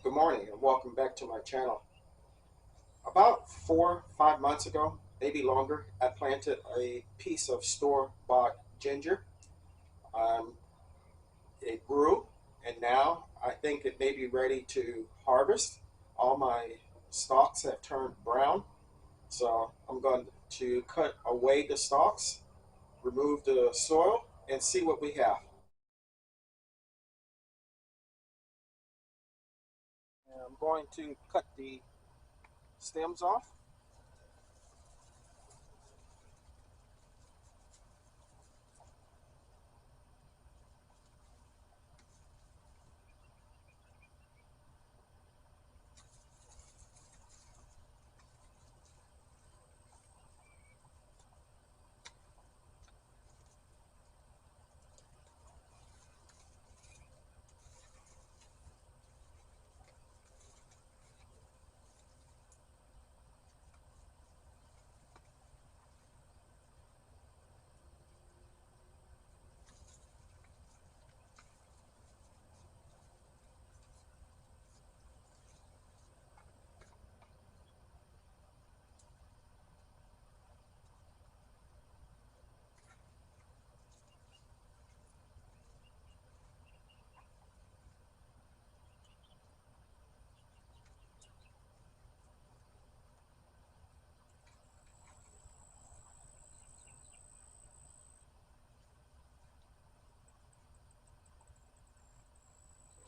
Good morning and welcome back to my channel. About 4 or 5 months ago, maybe longer, I planted a piece of store-bought ginger. Um, it grew, and now I think it may be ready to harvest. All my stalks have turned brown, so I'm going to cut away the stalks, remove the soil, and see what we have. And I'm going to cut the stems off.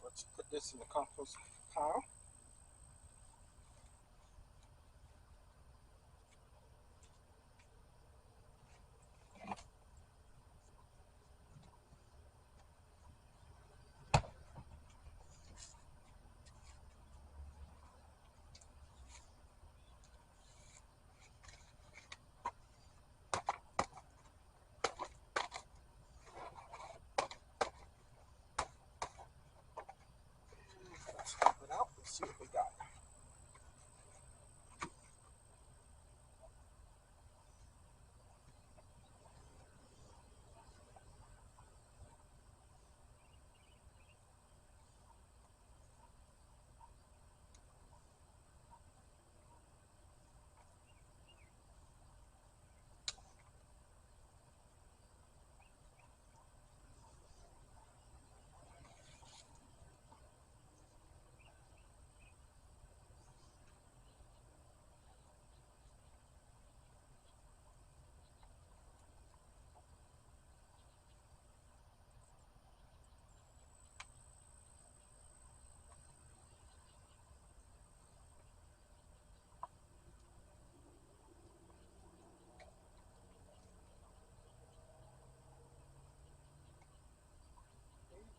Let's put this in the compost pile. Let's pop it out and see what we got.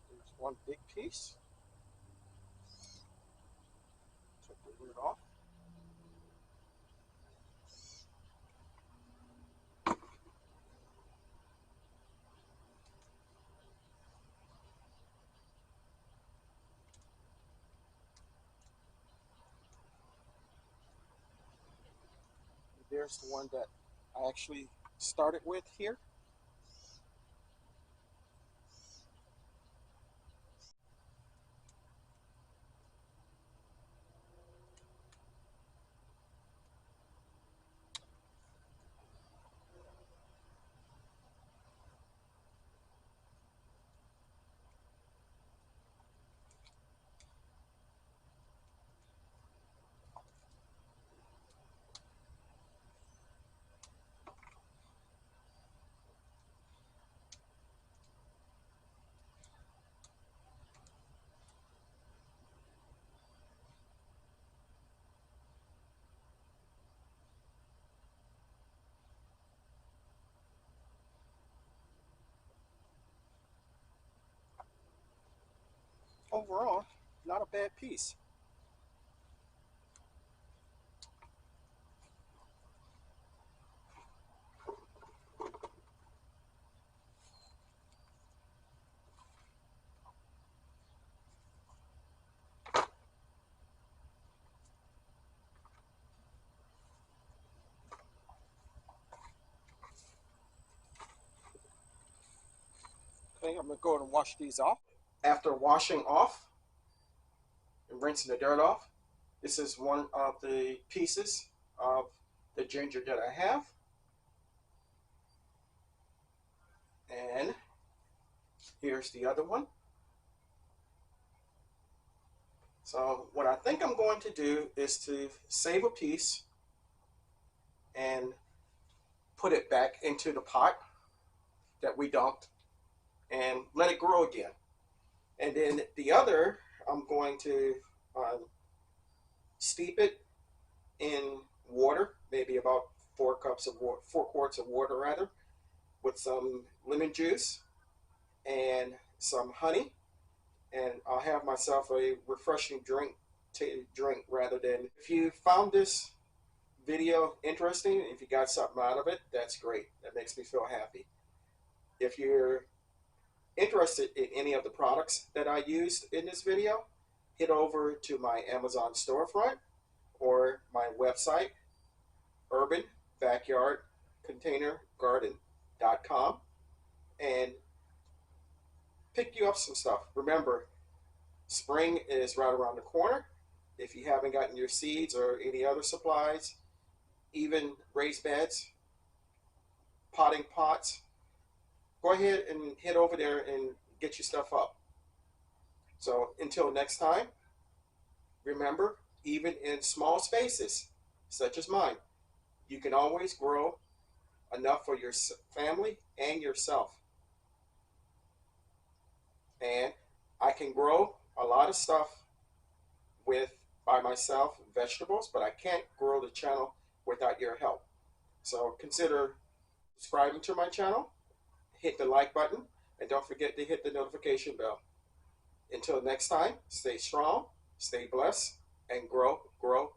There's one big piece. Took the root off. There's the one that I actually started with here. Overall, not a bad piece. Okay, I'm going to go and wash these off. After washing off, and rinsing the dirt off. This is one of the pieces of the ginger that I have. And here's the other one. So what I think I'm going to do is to save a piece and put it back into the pot that we dumped and let it grow again. And then the other, I'm going to steep it in water, maybe about 4 quarts of water rather, with some lemon juice and some honey, and I'll have myself a refreshing drink to drink rather than. If you found this video interesting, if you got something out of it, that's great. That makes me feel happy. If you're interested in any of the products that I used in this video, head over to my Amazon storefront or my website, urbanbackyardcontainergarden.com, and pick you up some stuff. Remember, spring is right around the corner. If you haven't gotten your seeds or any other supplies, even raised beds, potting pots, go ahead and head over there and get your stuff up. So until next time, remember, even in small spaces such as mine, you can always grow enough for your family and yourself. And I can grow a lot of stuff by myself, vegetables, but I can't grow the channel without your help. So consider subscribing to my channel, hit the like button, and don't forget to hit the notification bell. Until next time, stay strong, stay blessed, and grow, grow,